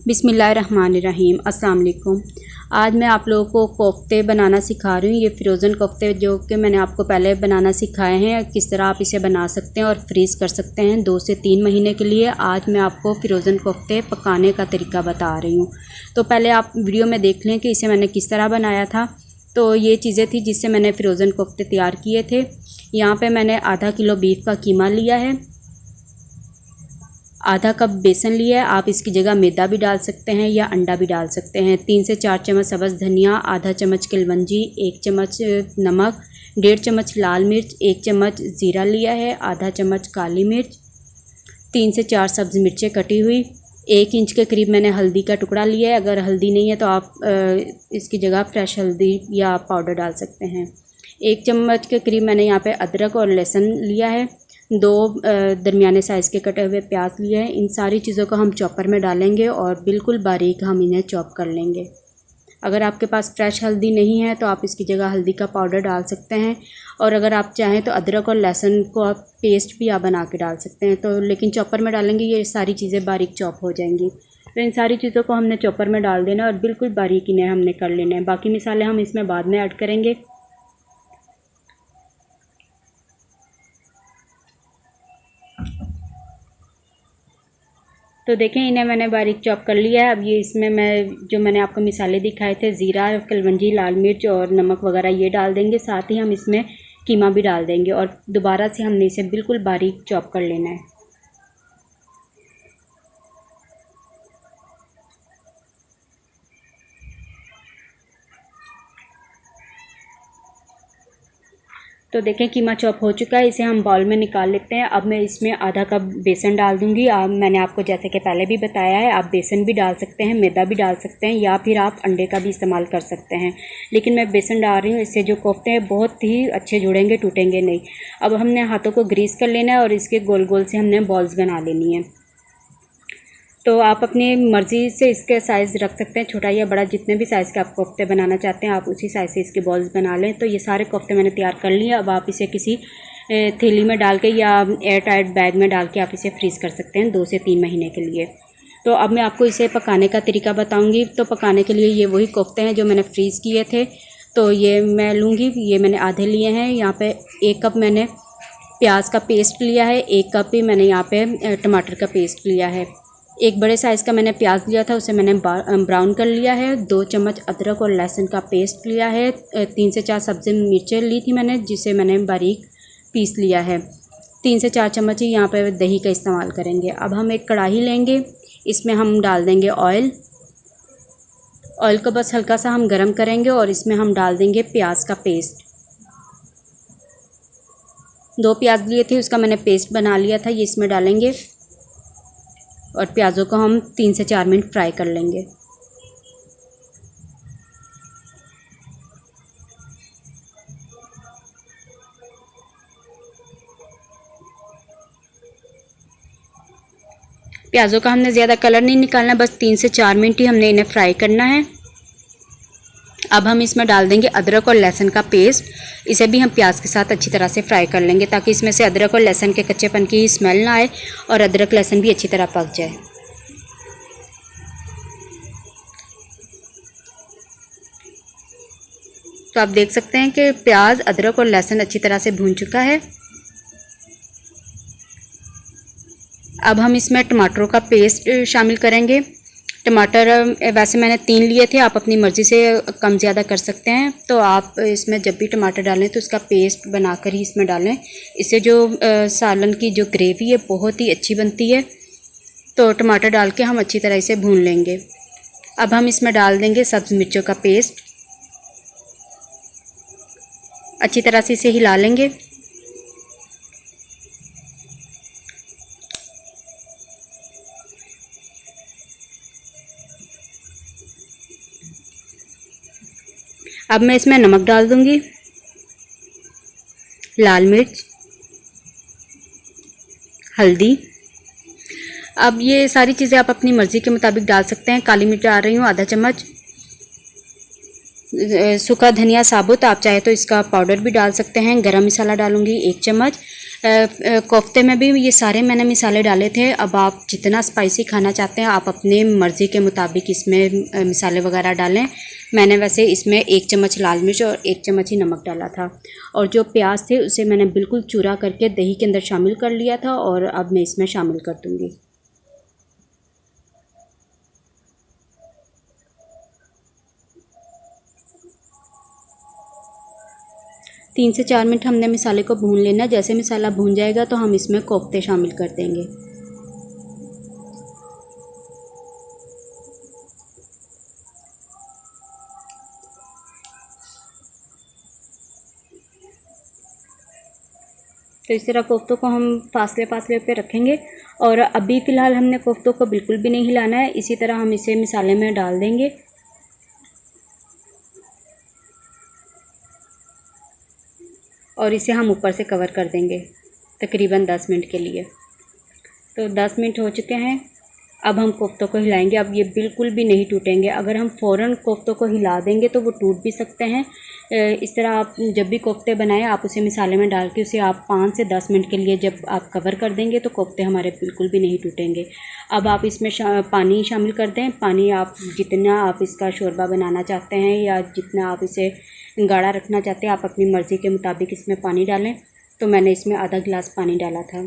बिस्मिल्लाहिर्रहमानिर्रहीम। अस्सलाम वालेकुम। आज मैं आप लोगों को कोफ्ते बनाना सिखा रही हूँ। ये फ्रोज़न कोफ्ते जो कि मैंने आपको पहले बनाना सिखाए हैं, किस तरह आप इसे बना सकते हैं और फ्रीज़ कर सकते हैं 2 से 3 महीने के लिए। आज मैं आपको फ्रोज़न कोफ्ते पकाने का तरीका बता रही हूँ। तो पहले आप वीडियो में देख लें कि इसे मैंने किस तरह बनाया था। तो ये चीज़ें थी जिससे मैंने फ्रोज़न कोफ्ते तैयार किए थे। यहाँ पर मैंने आधा किलो बीफ का कीमा लिया है, आधा कप बेसन लिया है। आप इसकी जगह मैदा भी डाल सकते हैं या अंडा भी डाल सकते हैं। 3 से 4 चम्मच सब्ज़ धनिया, आधा चम्मच कलवंजी, 1 चम्मच नमक, 1.5 चम्मच लाल मिर्च, 1 चम्मच ज़ीरा लिया है, आधा चम्मच काली मिर्च, 3 से 4 सब्ज़ मिर्चें कटी हुई, 1 इंच के करीब मैंने हल्दी का टुकड़ा लिया है। अगर हल्दी नहीं है तो आप इसकी जगह फ्रेश हल्दी या पाउडर डाल सकते हैं। 1 चम्मच के करीब मैंने यहाँ पे अदरक और लहसुन लिया है। 2 दरमियाने साइज़ के कटे हुए प्याज लिए हैं। इन सारी चीज़ों को हम चॉपर में डालेंगे और बिल्कुल बारीक हम इन्हें चॉप कर लेंगे। अगर आपके पास फ्रेश हल्दी नहीं है तो आप इसकी जगह हल्दी का पाउडर डाल सकते हैं, और अगर आप चाहें तो अदरक और लहसुन को आप पेस्ट भी आप बना के डाल सकते हैं। तो लेकिन चॉपर में डालेंगे ये सारी चीज़ें बारीक चॉप हो जाएंगी। तो इन सारी चीज़ों को हमने चॉपर में डाल देना और बिल्कुल बारीक इन्हें हमने कर लेना है। बाकी मसाले हम इसमें बाद में ऐड करेंगे। तो देखें, इन्हें मैंने बारीक चॉप कर लिया है। अब ये इसमें मैंने आपको मिसाले दिखाए थे, ज़ीरा, कलवंजी, लाल मिर्च और नमक वगैरह ये डाल देंगे। साथ ही हम इसमें कीमा भी डाल देंगे और दोबारा से हमने इसे बिल्कुल बारीक चॉप कर लेना है। तो देखें, कीमा चॉप हो चुका है। इसे हम बाउल में निकाल लेते हैं। अब मैं इसमें आधा कप बेसन डाल दूंगी। मैंने आपको जैसे कि पहले भी बताया है, आप बेसन भी डाल सकते हैं, मैदा भी डाल सकते हैं, या फिर आप अंडे का भी इस्तेमाल कर सकते हैं। लेकिन मैं बेसन डाल रही हूँ, इससे जो कोफ्ते हैं बहुत ही अच्छे जुड़ेंगे, टूटेंगे नहीं। अब हमने हाथों को ग्रीस कर लेना है और इसके गोल गोल से हमने बॉल्स बना लेनी है। तो आप अपनी मर्ज़ी से इसके साइज़ रख सकते हैं, छोटा या बड़ा, जितने भी साइज़ के आप कोफ्ते बनाना चाहते हैं आप उसी साइज़ से इसके बॉल्स बना लें। तो ये सारे कोफ्ते मैंने तैयार कर लिए। अब आप इसे किसी थैली में डाल के या एयर टाइट बैग में डाल के आप इसे फ्रीज़ कर सकते हैं 2 से 3 महीने के लिए। तो अब मैं आपको इसे पकाने का तरीका बताऊँगी। तो पकाने के लिए ये वही कोफ्ते हैं जो मैंने फ्रीज़ किए थे। तो ये मैं लूँगी, ये मैंने आधे लिए हैं। यहाँ पर 1 कप मैंने प्याज का पेस्ट लिया है, 1 कप ही मैंने यहाँ पर टमाटर का पेस्ट लिया है। 1 बड़े साइज़ का मैंने प्याज लिया था, उसे मैंने ब्राउन कर लिया है। 2 चम्मच अदरक और लहसुन का पेस्ट लिया है। 3 से 4 सब्ज़ी मिर्चें ली थी मैंने, जिसे मैंने बारीक पीस लिया है। 3 से 4 चम्मच ही यहाँ पर दही का इस्तेमाल करेंगे। अब हम एक कढ़ाई लेंगे, इसमें हम डाल देंगे ऑयल को बस हल्का सा हम गरम करेंगे और इसमें हम डाल देंगे प्याज का पेस्ट। 2 प्याज लिए थे, उसका मैंने पेस्ट बना लिया था, ये इसमें डालेंगे और प्याज़ों को हम 3 से 4 मिनट फ्राई कर लेंगे। प्याज़ों का हमने ज़्यादा कलर नहीं निकालना, बस 3 से 4 मिनट ही हमने इन्हें फ्राई करना है। अब हम इसमें डाल देंगे अदरक और लहसुन का पेस्ट। इसे भी हम प्याज के साथ अच्छी तरह से फ्राई कर लेंगे ताकि इसमें से अदरक और लहसुन के कच्चेपन की स्मेल ना आए और अदरक लहसुन भी अच्छी तरह पक जाए। तो आप देख सकते हैं कि प्याज, अदरक और लहसुन अच्छी तरह से भून चुका है। अब हम इसमें टमाटरों का पेस्ट शामिल करेंगे। टमाटर वैसे मैंने 3 लिए थे, आप अपनी मर्ज़ी से कम ज़्यादा कर सकते हैं। तो आप इसमें जब भी टमाटर डालें तो उसका पेस्ट बनाकर ही इसमें डालें। इससे जो सालन की जो ग्रेवी है बहुत ही अच्छी बनती है। तो टमाटर डाल के हम अच्छी तरह इसे भून लेंगे। अब हम इसमें डाल देंगे सब्ज़ मिर्चों का पेस्ट। अच्छी तरह से इसे हिला लेंगे। अब मैं इसमें नमक डाल दूंगी, लाल मिर्च, हल्दी। अब ये सारी चीज़ें आप अपनी मर्ज़ी के मुताबिक डाल सकते हैं। काली मिर्च डाल रही हूँ आधा चम्मच, सूखा धनिया साबुत, आप चाहे तो इसका पाउडर भी डाल सकते हैं। गरम मसाला डालूंगी 1 चम्मच, कोफ्ते में भी ये सारे मैंने मसाले डाले थे। अब आप जितना स्पाइसी खाना चाहते हैं आप अपने मर्ज़ी के मुताबिक इसमें मसाले वगैरह डालें। मैंने वैसे इसमें 1 चम्मच लाल मिर्च और 1 चम्मच ही नमक डाला था। और जो प्याज थे उसे मैंने बिल्कुल चूरा करके दही के अंदर शामिल कर लिया था और अब मैं इसमें शामिल कर दूँगी। 3 से 4 मिनट हमने मसाले को भून लेना। जैसे मसाला भून जाएगा तो हम इसमें कोफ्ते शामिल कर देंगे। तो इस तरह कोफ्तों को हम फासले फासले पे रखेंगे और अभी फ़िलहाल हमने कोफ्तों को बिल्कुल भी नहीं हिलाना है। इसी तरह हम इसे मसाले में डाल देंगे और इसे हम ऊपर से कवर कर देंगे तकरीबन 10 मिनट के लिए। तो 10 मिनट हो चुके हैं। अब हम कोफ्तों को हिलाएंगे। अब ये बिल्कुल भी नहीं टूटेंगे। अगर हम फ़ौरन कोफ्तों को हिला देंगे तो वो टूट भी सकते हैं। इस तरह आप जब भी कोफ्ते बनाएं आप उसे मसाले में डाल के उसे आप 5 से 10 मिनट के लिए जब आप कवर कर देंगे तो कोफ्ते हमारे बिल्कुल भी नहीं टूटेंगे। अब आप इसमें पानी शामिल कर दें। पानी आप जितना आप इसका शोरबा बनाना चाहते हैं या जितना आप इसे गाढ़ा रखना चाहते हैं आप अपनी मर्ज़ी के मुताबिक इसमें पानी डालें। तो मैंने इसमें आधा गिलास पानी डाला था।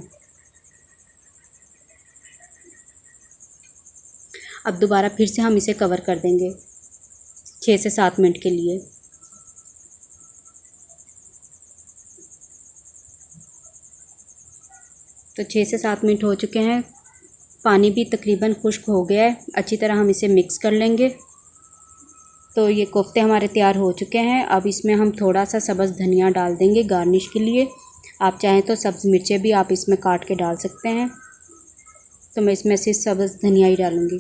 अब दोबारा फिर से हम इसे कवर कर देंगे 6 से 7 मिनट के लिए। तो 6 से 7 मिनट हो चुके हैं। पानी भी तकरीबन खुश्क हो गया है। अच्छी तरह हम इसे मिक्स कर लेंगे। तो ये कोफ्ते हमारे तैयार हो चुके हैं। अब इसमें हम थोड़ा सा सब्ज़ धनिया डाल देंगे गार्निश के लिए। आप चाहें तो सब्ज़ मिर्चें भी आप इसमें काट के डाल सकते हैं। तो मैं इसमें से सब्ज़ धनिया ही डालूँगी।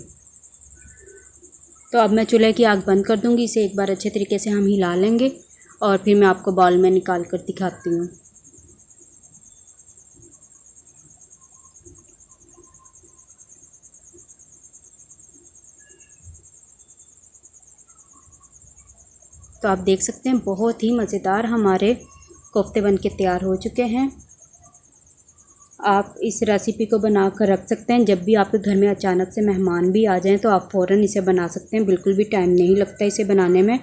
तो अब मैं चूल्हे की आग बंद कर दूँगी। इसे एक बार अच्छे तरीके से हम हिला लेंगे और फिर मैं आपको बाउल में निकाल कर दिखाती हूँ। तो आप देख सकते हैं बहुत ही मज़ेदार हमारे कोफ्ते बन के तैयार हो चुके हैं। आप इस रेसिपी को बना कर रख सकते हैं। जब भी आपके घर में अचानक से मेहमान भी आ जाएं तो आप फ़ौरन इसे बना सकते हैं। बिल्कुल भी टाइम नहीं लगता इसे बनाने में।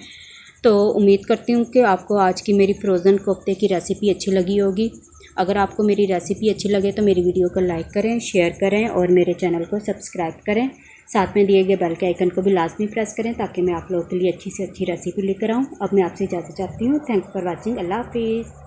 तो उम्मीद करती हूँ कि आपको आज की मेरी फ्रोज़न कोफ्ते की रेसिपी अच्छी लगी होगी। अगर आपको मेरी रेसिपी अच्छी लगे तो मेरी वीडियो को लाइक करें, शेयर करें और मेरे चैनल को सब्सक्राइब करें। साथ में दिए गए बेल के आइकन को भी लाजमी प्रेस करें ताकि मैं आप लोगों के लिए अच्छी से अच्छी रेसिपी लेकर आऊँ। अब मैं आपसे इजाज़त चाहती हूँ। Thanks for watching. अल्लाह हाफिज़।